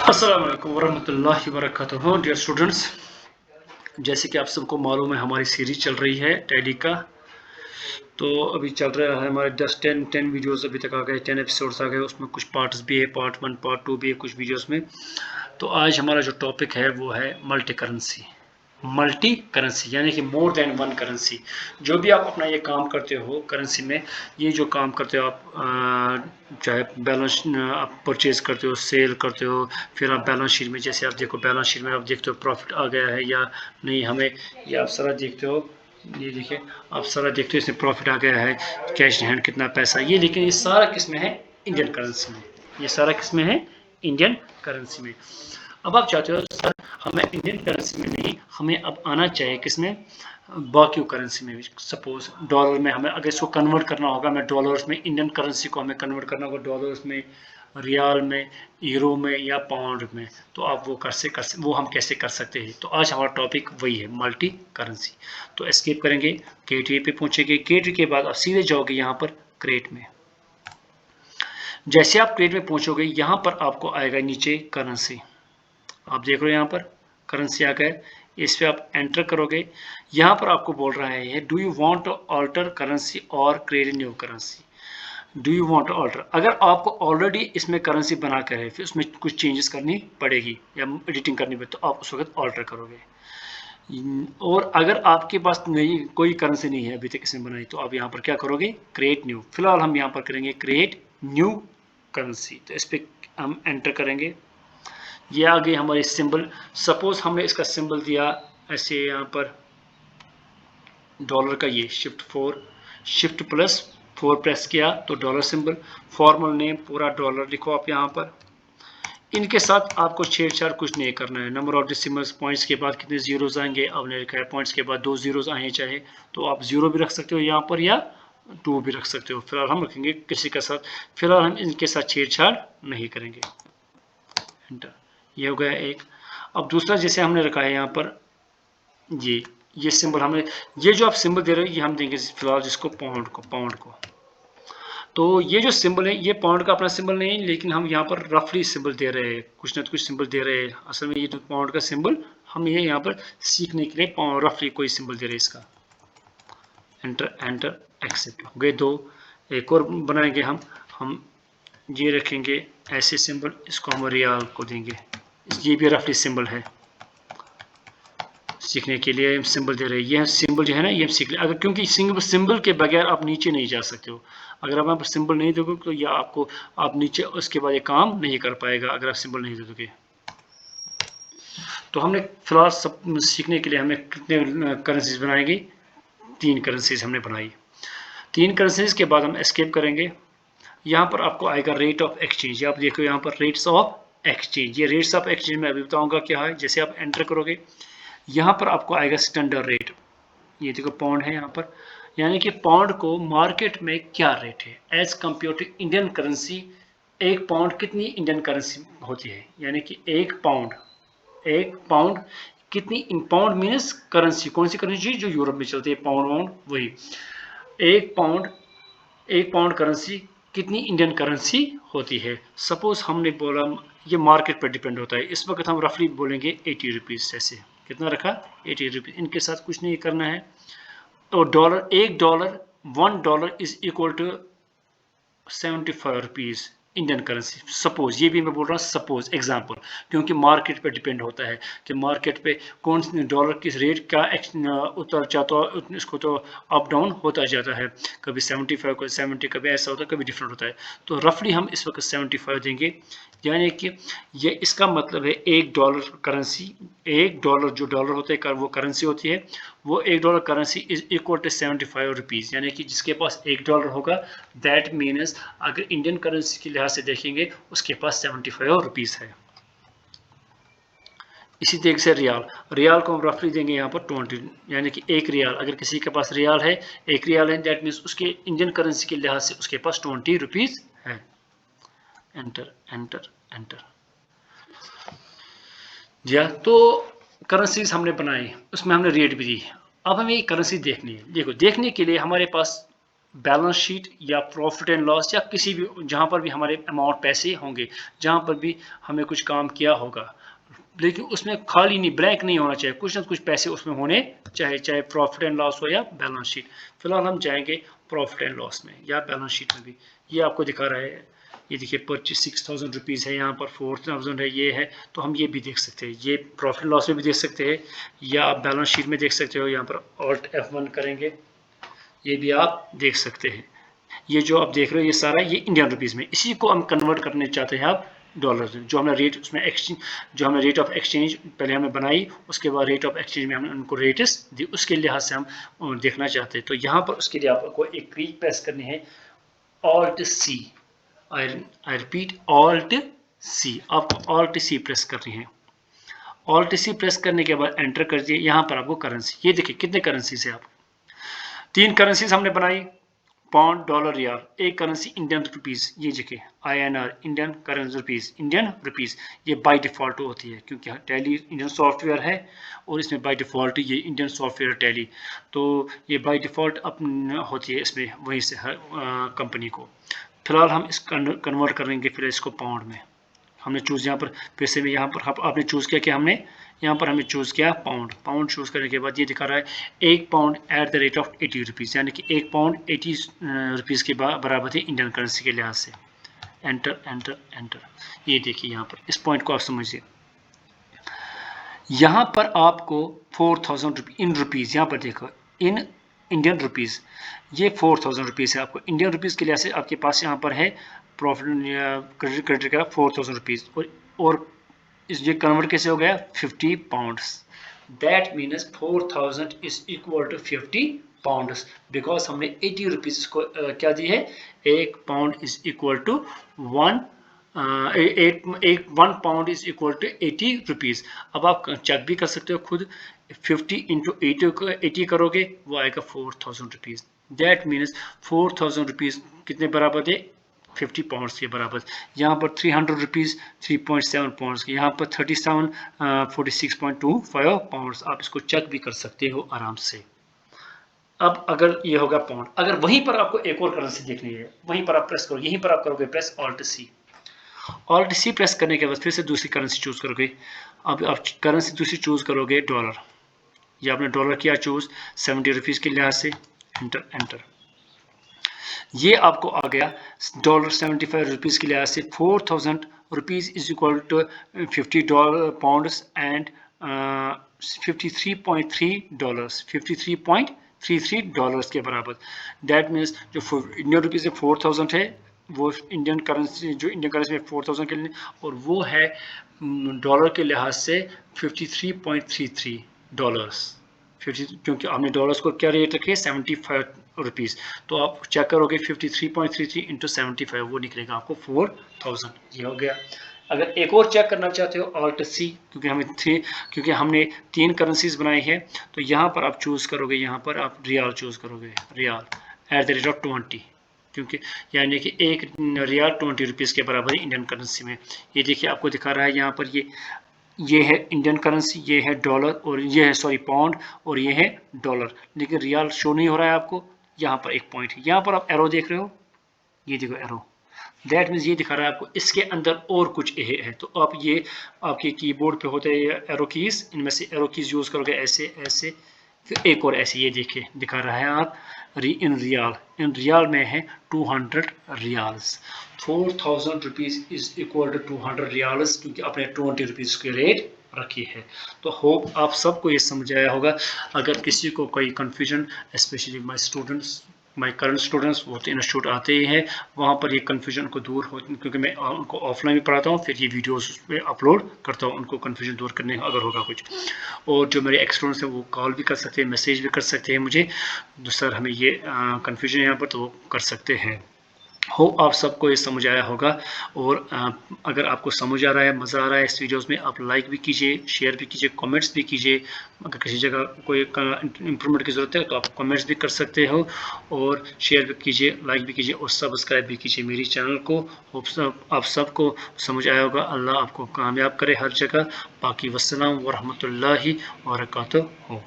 अस्सलाम वालेकुम वरहमतुल्लाहि वबरकातुहू। डियर स्टूडेंट्स, जैसे कि आप सबको मालूम है हमारी सीरीज चल रही है टैली का। तो अभी चल रहा है हमारे 10 वीडियोस अभी तक आ गए, 10 एपिसोड्स आ गए। उसमें कुछ पार्ट्स भी है, पार्ट 1 पार्ट 2 भी है कुछ वीडियोस में। तो आज हमारा जो टॉपिक है वो है मल्टी करेंसी। मल्टी करेंसी यानी कि मोर देन वन करेंसी। जो भी आप अपना ये काम करते हो करेंसी में, ये जो काम करते हो आप, चाहे बैलेंस आप परचेज करते हो, सेल करते हो, फिर आप बैलेंस शीट में, जैसे आप देखो बैलेंस शीट में आप देखते हो प्रॉफिट आ गया है या नहीं हमें, ये आप सारा देखते हो। ये देखिए, आप सारा देखते हो इसमें प्रॉफिट आ गया है, कैश हैंड कितना पैसा, ये लेकिन ये सारा किस में है? इंडियन करेंसी में। ये सारा किस में है? इंडियन करेंसी में। अब आप चाहते हो सर हमें इंडियन करेंसी में नहीं, हमें अब आना चाहिए किसमें? बाकी करेंसी में भी। सपोज डॉलर में हमें अगर इसको कन्वर्ट करना होगा, मैं डॉलर्स में, इंडियन करेंसी को हमें कन्वर्ट करना होगा डॉलर्स में, रियाल में, यूरो में या पाउंड में। तो आप वो वो हम कैसे कर सकते हैं? तो आज हमारा टॉपिक वही है, मल्टी करेंसी। तो एस्केप करेंगे, केटी पे पहुंचेंगे, केटी के बाद आप सीधे जाओगे यहाँ पर क्रेट में। जैसे आप क्रेट में पहुंचोगे यहाँ पर आपको आएगा नीचे करेंसी। आप देख रहे हो यहाँ पर करेंसी आ गए, इस पे आप एंटर करोगे। यहाँ पर आपको बोल रहा है do you want to alter currency और create new currency. Do you want to alter, अगर आपको ऑलरेडी इसमें करेंसी बना कर है, फिर उसमें कुछ चेंजेस करनी पड़ेगी या एडिटिंग करनी पड़ेगी, तो आप उस वक्त ऑल्टर करोगे। और अगर आपके पास नहीं, कोई करेंसी नहीं है अभी तक इसमें बनाई, तो आप यहाँ पर क्या करोगे? Create new. फिलहाल हम यहाँ पर करेंगे क्रिएट न्यू करेंसी। तो इस पर हम एंटर करेंगे। ये आ गई हमारी सिंबल। सपोज हमने इसका सिंबल दिया ऐसे, यहाँ पर डॉलर का, ये शिफ्ट प्लस 4 प्रेस किया तो डॉलर सिंबल। फॉर्मल नेम पूरा डॉलर लिखो आप यहाँ पर। इनके साथ आपको छेड़छाड़ कुछ नहीं करना है। नंबर ऑफ डेसिमल्स, पॉइंट्स के बाद कितने जीरोज आएंगे, आपने लिखा है पॉइंट्स के बाद 2 जीरोज आए चाहे, तो आप 0 भी रख सकते हो यहाँ पर या 2 भी रख सकते हो। फिलहाल हम रखेंगे किसी के साथ, फिलहाल हम इनके साथ छेड़छाड़ नहीं करेंगे। एंटर, ये हो गया एक। अब दूसरा जैसे हमने रखा है यहाँ पर, ये सिंबल हमें, ये जो आप सिंबल दे रहे हो ये हम देंगे फिलहाल जिसको पाउंड को। तो ये जो सिंबल है ये पाउंड का अपना सिंबल नहीं है, लेकिन हम यहाँ पर रफली सिंबल दे रहे हैं, कुछ ना कुछ सिंबल दे रहे हैं। असल में ये जो पाउंड का सिंबल हम ये यहाँ पर सीखने के लिए रफली कोई सिंबल दे रहे हैं इसका। एंटर एंटर एक्सेप्ट हो गए 2। एक और बनाएंगे हम ये रखेंगे ऐसे सिंबल, इसको हम रियाल को देंगे। ये भी रफली सिंबल है, सीखने के लिए हम सिंबल दे रहे हैं। ये सिंबल जो है ना ये हम सीख ले, अगर क्योंकि सिंबल के बगैर आप नीचे नहीं जा सकते हो। अगर आप यहाँ पर सिंबल नहीं दोगे तो ये आपको, आप नीचे उसके बाद ये काम नहीं कर पाएगा अगर आप सिंबल नहीं दोगे। तो हमने फिलहाल सब सीखने के लिए हमने कितने करेंसीज बनाएंगे? 3 करेंसीज हमने बनाई। 3 करेंसीज के बाद हम एस्केप करेंगे। यहाँ पर आपको आएगा रेट ऑफ एक्सचेंज। आप देखो यहाँ पर रेट्स ऑफ एक्सचेंज, ये रेट्स ऑफ एक्सचेंज में अभी बताऊंगा क्या है। जैसे आप एंटर करोगे यहाँ पर आपको आएगा स्टैंडर्ड रेट। ये देखो पाउंड है यहाँ पर, यानी कि पाउंड को मार्केट में क्या रेट है as compare to Indian currency. एक पाउंड कितनी इंडियन करेंसी होती है, यानी कि एक पाउंड कितनी, पाउंड मीन्स करेंसी, कौन सी करेंसी जो यूरोप में चलती है, पाउंड वाउंड वही। एक पाउंड, एक पाउंड करेंसी कितनी इंडियन करेंसी होती है। सपोज हमने बोला, ये मार्केट पर डिपेंड होता है। इस वक्त हम रफली बोलेंगे 80 रुपीज़। ऐसे कितना रखा? 80 रुपीज़। इनके साथ कुछ नहीं करना है। तो dollar, $1 is equal to 75 rupees Indian currency. Suppose, ये भी मैं बोल रहा हूँ सपोज एग्जांपल, क्योंकि मार्केट पे डिपेंड होता है कि मार्केट पे कौन सी डॉलर किस रेट का उतर जाता है, इसको तो अप डाउन होता जाता है। कभी 75, कभी 70, कभी ऐसा होता है, कभी डिफरेंट होता है। तो रफली हम इस वक्त 75 देंगे, यानी कि ये इसका मतलब है $1 करेंसी, $1 जो डॉलर होता है वो करेंसी होती है, वो $1 currency is equal to 75 rupees. यानी कि जिसके पास $1 होगा, दैट मीन्स अगर इंडियन करेंसी के लिहाज से देखेंगे उसके पास 75 रुपीज़ है। इसी तरीके से रियाल को हम रफली देंगे यहाँ पर 20, यानी कि 1 रियाल, अगर किसी के पास रियाल है, 1 रियाल है, दैट मीन्स उसके इंडियन करेंसी के लिहाज से उसके पास 20 रुपीज़ है। Enter enter enter. जी हाँ, तो करेंसीज हमने बनाई, उसमें हमने रेट भी दी। अब हमें ये करेंसी देखनी है। देखो, देखने के लिए हमारे पास बैलेंस शीट या प्रॉफिट एंड लॉस या किसी भी जहाँ पर भी हमारे अमाउंट पैसे होंगे, जहाँ पर भी हमें कुछ काम किया होगा, लेकिन उसमें खाली नहीं, ब्लैंक नहीं होना चाहिए, कुछ ना कुछ पैसे उसमें होने चाहिए, चाहे प्रॉफिट एंड लॉस हो या बैलेंस शीट। फिलहाल हम जाएंगे प्रॉफिट एंड लॉस में या बैलेंस शीट में भी। ये आपको दिखा रहा है, ये देखिए परचेज 6000 रुपीज़ है, यहाँ पर 4000 है, ये है। तो हम ये भी देख सकते हैं, ये प्रॉफिट लॉस में भी देख सकते हैं या आप बैलेंस शीट में देख सकते हो। यहाँ पर ऑल्ट F1 करेंगे, ये भी आप देख सकते हैं। ये जो आप देख रहे हो ये सारा ये इंडियन रुपीज़ में, इसी को हम कन्वर्ट करने चाहते हैं आप डॉलर में। जो हमने रेट उसमें एक्सचेंज, जो हमने रेट ऑफ एक्सचेंज पहले हमें बनाई, उसके बाद रेट ऑफ एक्सचेंज में हमने उनको रेट्स दी, उसके लिहाज से हम देखना चाहते हैं। तो यहाँ पर उसके लिए आपको एक की प्रेस करनी है, alt C. I repeat, alt C, आपको ऑल्ट सी प्रेस करनी है। ऑल्ट सी प्रेस करने के बाद एंटर कर दिए। यहाँ पर आपको करेंसी, ये देखिए कितने करेंसी से आप 3 करेंसीज हमने बनाई, पाउंड, डॉलर, रियाल। एक करेंसी इंडियन रुपीज़, ये देखिए INR, Indian currency rupees, Indian rupees. ये बाय डिफ़ॉल्ट होती है क्योंकि टैली इंडियन सॉफ्टवेयर है और इसमें बाय डिफ़ॉल्ट ये इंडियन सॉफ्टवेयर टैली, तो ये बाय डिफ़ॉल्ट होती है इसमें वहीं से हर कंपनी को। फिलहाल हम इस कन्वर्ट करेंगे फिर इसको पाउंड में। हमने चूज़ यहाँ पर फिर से भी यहाँ पर आपने चूज़ किया कि हमने यहाँ पर हमें चूज़ किया पाउंड। पाउंड चूज़ करने के बाद ये दिखा रहा है 1 pound eight the rate of 80 rupees, यानी कि 1 पाउंड 80 रुपीज़ के बराबर है इंडियन करेंसी के लिहाज से। एंटर एंटर एंटर, ये देखिए यहाँ पर इस पॉइंट को आप समझिए। यहाँ पर आपको 4000 इन रुपीज़, यहाँ पर देखो इन इंडियन रुपीज़, ये 4000 रुपीज़ है। आपको इंडियन रुपीज़ के लिहाज से आपके पास यहाँ पर है प्रॉफिट क्रेडिट का 4000 रुपीज़, और इस ये कन्वर्ट कैसे हो गया 50 pounds. That means 4000 is equal to 50 pounds, because हमने 80 रुपीज़ को क्या दी है, 1 pound is equal to 1 pound is equal to 80 rupees. अब आप चेक भी कर सकते हो खुद, 50 इंटू 80 करोगे वो आएगा 4000 रुपीज़। दैट मीन्स 4000 रुपीज़ कितने बराबर है, 50 पाउंड्स के बराबर। यहाँ पर 300 रुपीज़ 3.7 पाउंड्स के, यहाँ पर 37 46.25 पाउंड्स। आप इसको चेक भी कर सकते हो आराम से। अब अगर ये होगा पाउंड, अगर वहीं पर आपको एक और करेंसी देखनी है, वहीं पर आप प्रेस करो, यहीं पर आप करोगे press alt C. Alt C press करने के बाद फिर से दूसरी करेंसी चूज करोगे। अब आप करेंसी दूसरी चूज करोगे डॉलर, ये आपने डॉलर किया चूज 70 रुपीज़ के लिहाज से। एंटर एंटर, ये आपको आ गया डॉलर 75 रुपीज़ के लिहाज से 4000 rupees is equal to 50 pounds and 53.3 dollars, 53.33 dollars के बराबर। दैट मीन्स जो इंडियन रुपीज़ में 4000 है वो इंडियन करेंसी, जो इंडियन करेंसी में 4000 के लिए, और वो है डॉलर के लिहाज से 53.33 डॉलर्स। 50, क्योंकि हमने डॉलर्स को क्या रेट रखे 75 रुपीज़, तो आप चेक करोगे 53.33 इंटू 75, वो निकलेगा आपको 4000। ये हो गया। अगर एक और चेक करना चाहते हो ऑल्ट सी, क्योंकि हमने 3 करेंसीज बनाई है, तो यहाँ पर आप चूज़ करोगे, यहाँ पर आप रियाल चूज़ करोगे, riyal at the rate of 20, क्योंकि यानी कि 1 रियाल 20 रुपीज़ के बराबर है इंडियन करेंसी में। ये देखिए आपको दिखा रहा है यहाँ पर, ये है इंडियन करेंसी, ये है डॉलर, और ये है सॉरी पाउंड, और ये है डॉलर, लेकिन रियाल शो नहीं हो रहा है आपको। यहाँ पर एक पॉइंट है, यहाँ पर आप एरो देख रहे हो, ये देखो एरो, दैट मीन्स ये दिखा रहा है आपको इसके अंदर और कुछ है। तो आप ये आपके कीबोर्ड पे होते हैं एरो कीज़, इनमें से एरो कीज़ यूज़ करोगे ऐसे ऐसे, फिर एक और ऐसे, ये देखिए दिखा रहा है आप इन रियाल में है 200 riyals. 4000 rupees is equal to 200 riyals, क्योंकि आपने 20 रुपीज़ की रेट रखी है। तो होप आप सबको ये समझ आया होगा। अगर किसी को कोई confusion, specially my current students, वो तो इंस्टीट्यूट आते ही हैं, वहाँ पर ये कन्फ्यूजन को दूर हो, क्योंकि मैं उनको ऑफलाइन भी पढ़ाता हूँ, फिर ये वीडियोस पे अपलोड करता हूँ उनको कन्फ्यूजन दूर करने अगर होगा कुछ। और जो मेरे स्टूडेंट्स हैं वो कॉल भी कर सकते हैं, मैसेज भी कर सकते हैं मुझे, सर हमें ये कन्फ्यूजन यहाँ पर, तो वो कर सकते हैं। हो आप सबको ये समझ आया होगा। और अगर आपको समझ आ रहा है, मज़ा आ रहा है इस वीडियोस में, आप लाइक भी कीजिए, शेयर भी कीजिए, कमेंट्स भी कीजिए। अगर किसी जगह कोई इम्प्रूवमेंट की ज़रूरत है तो आप कमेंट्स भी कर सकते हो, और शेयर भी कीजिए, लाइक भी कीजिए, और सब्सक्राइब भी कीजिए मेरी चैनल को। आप सबको समझ आया होगा। अल्लाह आपको कामयाब करे हर जगह। बाकी वस्सलाम वरहमतुल्लाहि वबरकातुहू।